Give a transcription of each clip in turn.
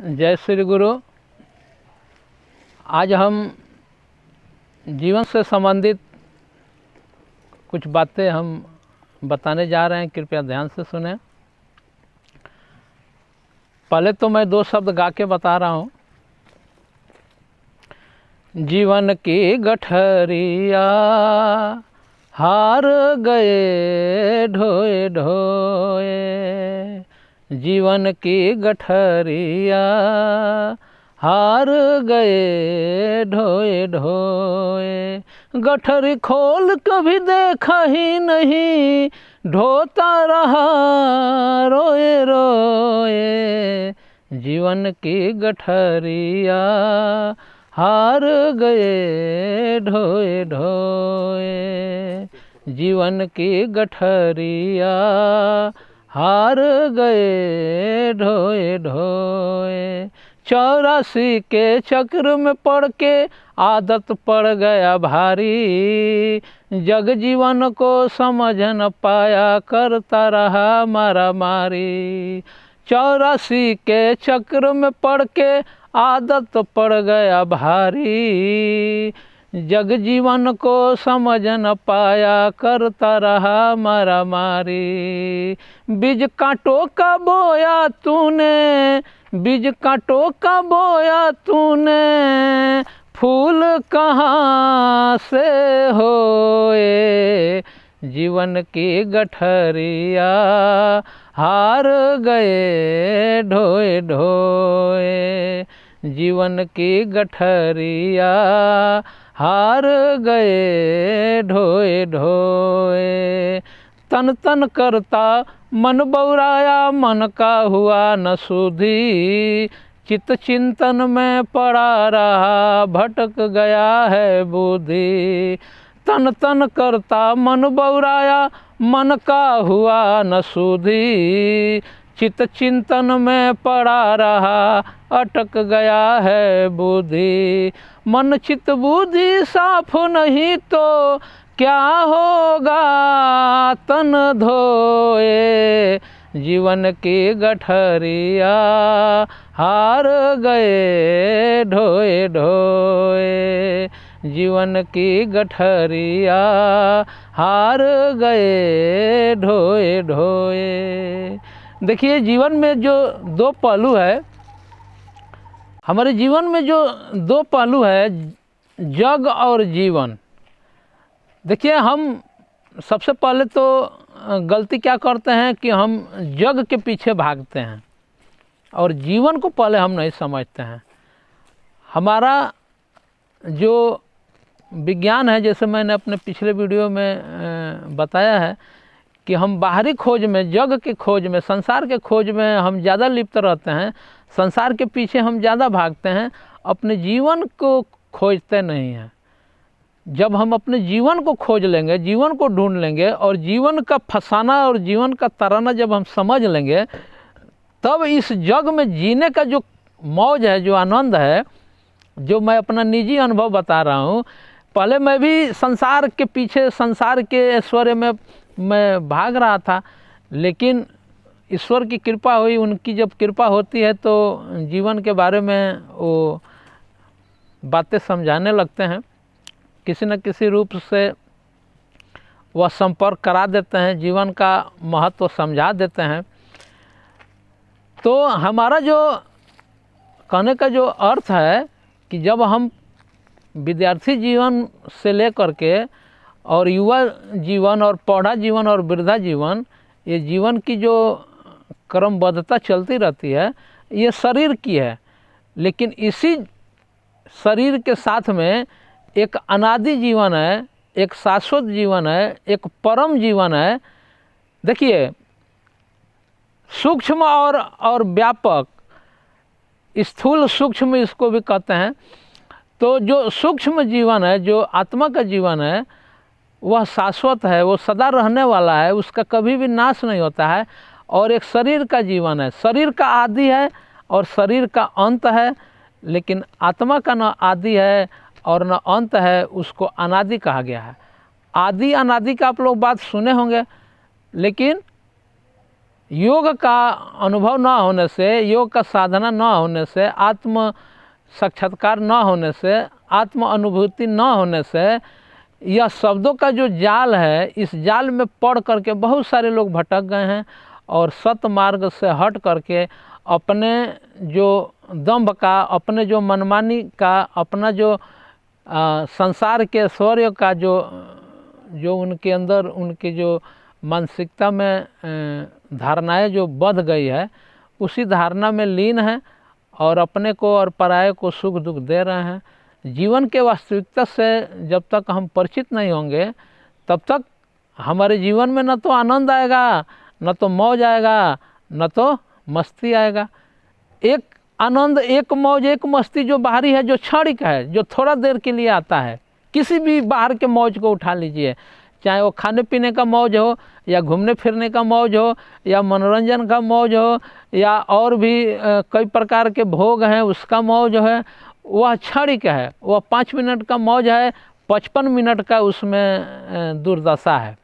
जय श्री गुरु। आज हम जीवन से संबंधित कुछ बातें हम बताने जा रहे हैं, कृपया ध्यान से सुने। पहले तो मैं 2 शब्द गा के बता रहा हूँ। जीवन की गठरिया हार गए ढोए ढोए, जीवन की गठरिया हार गए ढोए ढोए। गठरी खोल कभी देखा ही नहीं, ढोता रहा रोए रोए। जीवन की गठरिया हार गए ढोए ढोए, जीवन की गठरिया हार गए ढोए ढोए। 84 के चक्र में पड़ के आदत पड़ गया भारी, जग जीवन को समझ न पाया करता रहा मारा मारी। 84 के चक्र में पड़ के आदत पड़ गया भारी, जग जीवन को समझ न पाया करता रहा मारा मारी। बीज कांटों का बोया तूने, बीज कांटों का बोया तूने, फूल कहाँ से होए। जीवन की गठरिया हार गए ढोए ढोए, जीवन की गठरिया हार गए ढोए ढोए। तन तन करता मन बौराया, मन का हुआ न सुधी, चित्त चिंतन में पड़ा रहा भटक गया है बुद्धि। तन तन करता मन बौराया, मन का हुआ न सुधी, चित्त चिंतन में पड़ा रहा अटक गया है बुद्धि। मन चित्त बुद्धि साफ नहीं तो क्या होगा तन धोए। जीवन की गठरिया हार गए ढोए ढोए, जीवन की गठरिया हार गए ढोए ढोए। देखिए, जीवन में जो 2 पहलू है, हमारे जीवन में जो 2 पहलू है, जग और जीवन। देखिए, हम सबसे पहले तो गलती क्या करते हैं कि हम जग के पीछे भागते हैं और जीवन को पहले हम नहीं समझते हैं। हमारा जो विज्ञान है, जैसे मैंने अपने पिछले वीडियो में बताया है कि हम बाहरी खोज में, जग के खोज में, संसार के खोज में हम ज़्यादा लिप्त रहते हैं, संसार के पीछे हम ज़्यादा भागते हैं, अपने जीवन को खोजते नहीं हैं। जब हम अपने जीवन को खोज लेंगे, जीवन को ढूंढ लेंगे और जीवन का फसाना और जीवन का तराना जब हम समझ लेंगे, तब इस जग में जीने का जो मौज है, जो आनंद है, जो मैं अपना निजी अनुभव बता रहा हूँ। पहले मैं भी संसार के पीछे, संसार के ऐश्वर्य में मैं भाग रहा था, लेकिन ईश्वर की कृपा हुई। उनकी जब कृपा होती है तो जीवन के बारे में वो बातें समझाने लगते हैं, किसी न किसी रूप से वह संपर्क करा देते हैं, जीवन का महत्व समझा देते हैं। तो हमारा जो कहने का जो अर्थ है कि जब हम विद्यार्थी जीवन से लेकर के और युवा जीवन और पौधा जीवन और वृद्धा जीवन, ये जीवन की जो क्रमबद्धता चलती रहती है, ये शरीर की है। लेकिन इसी शरीर के साथ में एक अनादि जीवन है, एक शाश्वत जीवन है, एक परम जीवन है। देखिए, सूक्ष्म और व्यापक, स्थूल सूक्ष्म इसको भी कहते हैं। तो जो सूक्ष्म जीवन है, जो आत्मा का जीवन है, वह शाश्वत है, वो सदा रहने वाला है, उसका कभी भी नाश नहीं होता है। और एक शरीर का जीवन है, शरीर का आदि है और शरीर का अंत है, लेकिन आत्मा का न आदि है और न अंत है, उसको अनादि कहा गया है। आदि अनादि का आप लोग बात सुने होंगे, लेकिन योग का अनुभव न होने से, योग का साधना न होने से, आत्म साक्षात्कार न होने से, आत्म अनुभूति न होने से, यह शब्दों का जो जाल है, इस जाल में पड़ करके बहुत सारे लोग भटक गए हैं और सत मार्ग से हट करके अपने जो दंभ का, अपने जो मनमानी का, अपना जो संसार के ऐश्वर्य का जो उनके अंदर, उनकी जो मानसिकता में धारणाएं जो बध गई है, उसी धारणा में लीन है और अपने को और पराये को सुख दुख दे रहे हैं। जीवन के वास्तविकता से जब तक हम परिचित नहीं होंगे, तब तक हमारे जीवन में न तो आनंद आएगा, न तो मौज आएगा, न तो मस्ती आएगा। एक आनंद, एक मौज, एक मस्ती जो बाहरी है, जो क्षणिक है, जो थोड़ा देर के लिए आता है। किसी भी बाहर के मौज को उठा लीजिए, चाहे वो खाने पीने का मौज हो, या घूमने फिरने का मौज हो, या मनोरंजन का मौज हो, या और भी कई प्रकार के भोग हैं उसका मौज है, वह क्षणिक है। वह 5 मिनट का मौज है, 55 मिनट का उसमें दुर्दशा है।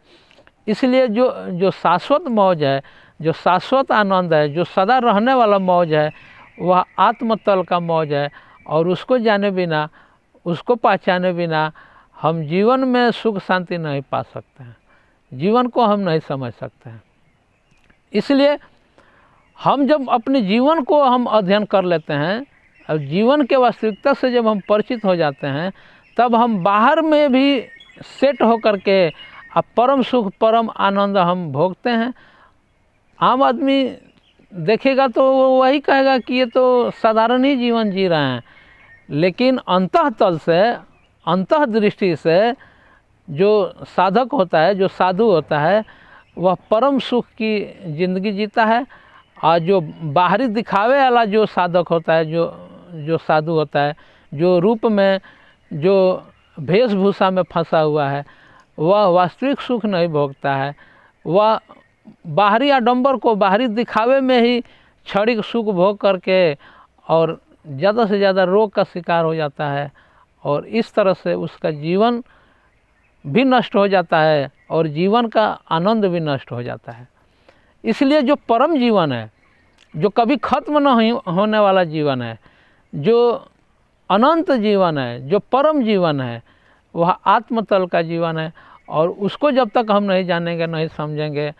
इसलिए जो शाश्वत मौज है, जो शाश्वत आनंद है, जो सदा रहने वाला मौज है, वह आत्मतल का मौज है। और उसको जाने बिना, उसको पहचाने बिना हम जीवन में सुख शांति नहीं पा सकते हैं, जीवन को हम नहीं समझ सकते हैं। इसलिए हम जब अपने जीवन को हम अध्ययन कर लेते हैं और जीवन के वास्तविकता से जब हम परिचित हो जाते हैं, तब हम बाहर में भी सेट होकर के अब परम सुख, परम आनंद हम भोगते हैं। आम आदमी देखेगा तो वो वही कहेगा कि ये तो साधारण ही जीवन जी रहे हैं, लेकिन अंतःतल से, अंतः दृष्टि से जो साधक होता है, जो साधु होता है, वह परम सुख की ज़िंदगी जीता है। और जो बाहरी दिखावे वाला जो साधक होता है, जो साधु होता है, जो रूप में, जो वेशभूषा में फंसा हुआ है, वह वास्तविक सुख नहीं भोगता है। वह बाहरी आडंबर को, बाहरी दिखावे में ही क्षणिक सुख भोग करके और ज़्यादा से ज़्यादा रोग का शिकार हो जाता है, और इस तरह से उसका जीवन भी नष्ट हो जाता है और जीवन का आनंद भी नष्ट हो जाता है। इसलिए जो परम जीवन है, जो कभी खत्म नहीं होने वाला जीवन है, जो अनंत जीवन है, जो परम जीवन है, वह आत्मतल का जीवन है। और उसको जब तक हम नहीं जानेंगे, नहीं समझेंगे,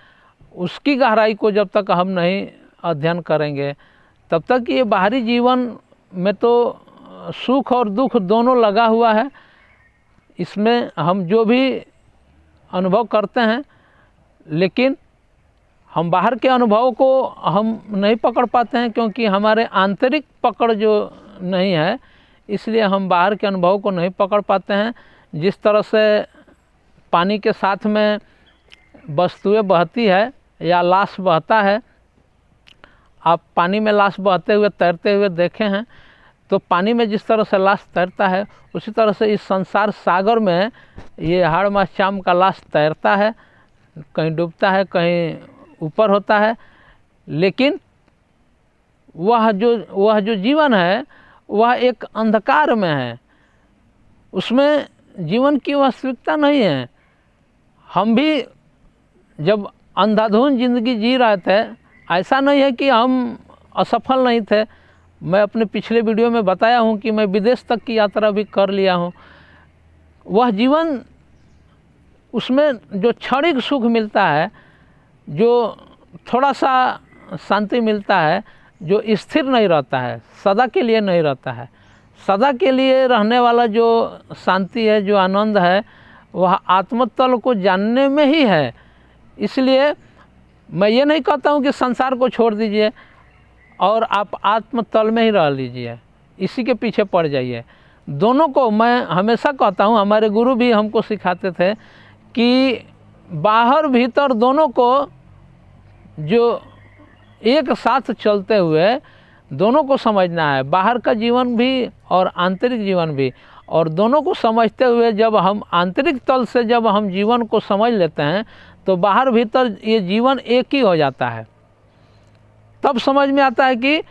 उसकी गहराई को जब तक हम नहीं अध्ययन करेंगे, तब तक ये बाहरी जीवन में तो सुख और दुख दोनों लगा हुआ है। इसमें हम जो भी अनुभव करते हैं, लेकिन हम बाहर के अनुभव को हम नहीं पकड़ पाते हैं, क्योंकि हमारे आंतरिक पकड़ जो नहीं है, इसलिए हम बाहर के अनुभव को नहीं पकड़ पाते हैं। जिस तरह से पानी के साथ में वस्तुएं बहती है या लाश बहता है, आप पानी में लाश बहते हुए, तैरते हुए देखे हैं, तो पानी में जिस तरह से लाश तैरता है, उसी तरह से इस संसार सागर में ये हाड़ मास चाम का लाश तैरता है, कहीं डूबता है, कहीं ऊपर होता है। लेकिन वह जो जीवन है, वह एक अंधकार में है, उसमें जीवन की वास्तविकता नहीं है। हम भी जब अंधाधुंध जिंदगी जी रहे थे, ऐसा नहीं है कि हम असफल नहीं थे। मैं अपने पिछले वीडियो में बताया हूँ कि मैं विदेश तक की यात्रा भी कर लिया हूँ। वह जीवन, उसमें जो क्षणिक सुख मिलता है, जो थोड़ा सा शांति मिलता है, जो स्थिर नहीं रहता है, सदा के लिए नहीं रहता है, सदा के लिए रहने वाला जो शांति है, जो आनंद है, वह आत्मतल को जानने में ही है। इसलिए मैं ये नहीं कहता हूँ कि संसार को छोड़ दीजिए और आप आत्मतल में ही रह लीजिए, इसी के पीछे पड़ जाइए। दोनों को मैं हमेशा कहता हूँ, हमारे गुरु भी हमको सिखाते थे कि बाहर भीतर दोनों को जो एक साथ चलते हुए दोनों को समझना है, बाहर का जीवन भी और आंतरिक जीवन भी। और दोनों को समझते हुए जब हम आंतरिक तल से जब हम जीवन को समझ लेते हैं, तो बाहर भीतर ये जीवन एक ही हो जाता है। तब समझ में आता है कि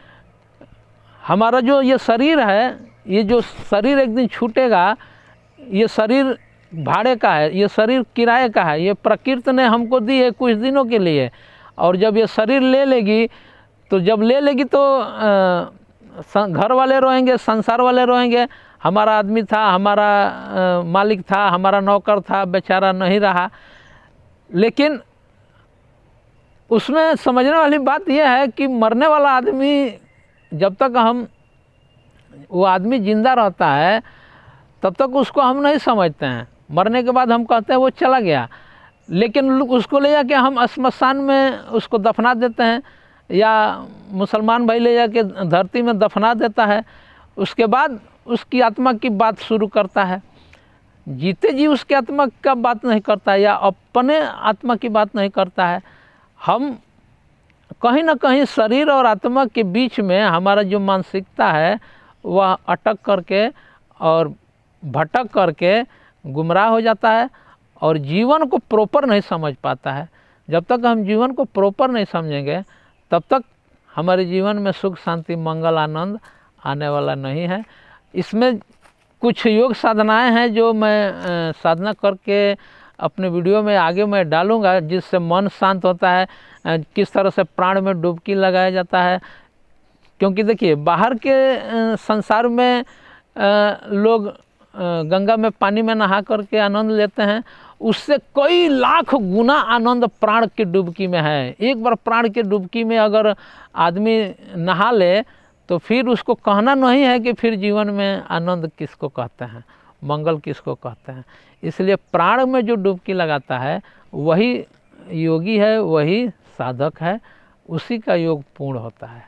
हमारा जो ये शरीर है, ये जो शरीर एक दिन छूटेगा, ये शरीर भाड़े का है, ये शरीर किराए का है, ये प्रकृति ने हमको दी है कुछ दिनों के लिए, और जब ये शरीर ले लेगी तो जब ले लेगी तो घर वाले रोएंगे, संसार वाले रोएंगे, हमारा आदमी था, हमारा मालिक था, हमारा नौकर था, बेचारा नहीं रहा। लेकिन उसमें समझने वाली बात यह है कि मरने वाला आदमी जब तक वो आदमी जिंदा रहता है तब तक उसको हम नहीं समझते हैं। मरने के बाद हम कहते हैं वो चला गया, लेकिन उसको ले जाके हम श्मशान में उसको दफना देते हैं, या मुसलमान भाई ले जाके धरती में दफना देता है। उसके बाद उसकी आत्मा की बात शुरू करता है। जीते जी उसके आत्मा का बात नहीं करता है या अपने आत्मा की बात नहीं करता है। हम कहीं ना कहीं शरीर और आत्मा के बीच में हमारा जो मानसिकता है वह अटक करके और भटक करके गुमराह हो जाता है और जीवन को प्रॉपर नहीं समझ पाता है। जब तक हम जीवन को प्रॉपर नहीं समझेंगे तब तक हमारे जीवन में सुख शांति मंगल आनंद आने वाला नहीं है। इसमें कुछ योग साधनाएं हैं जो मैं साधना करके अपने वीडियो में आगे मैं डालूंगा, जिससे मन शांत होता है। किस तरह से प्राण में डुबकी लगाया जाता है, क्योंकि देखिए बाहर के संसार में लोग गंगा में पानी में नहा करके आनंद लेते हैं, उससे कई लाख गुना आनंद प्राण की डुबकी में है। एक बार प्राण की डुबकी में अगर आदमी नहा ले तो फिर उसको कहना नहीं है कि फिर जीवन में आनंद किसको कहते हैं, मंगल किसको कहते हैं। इसलिए प्राण में जो डुबकी लगाता है वही योगी है, वही साधक है, उसी का योग पूर्ण होता है।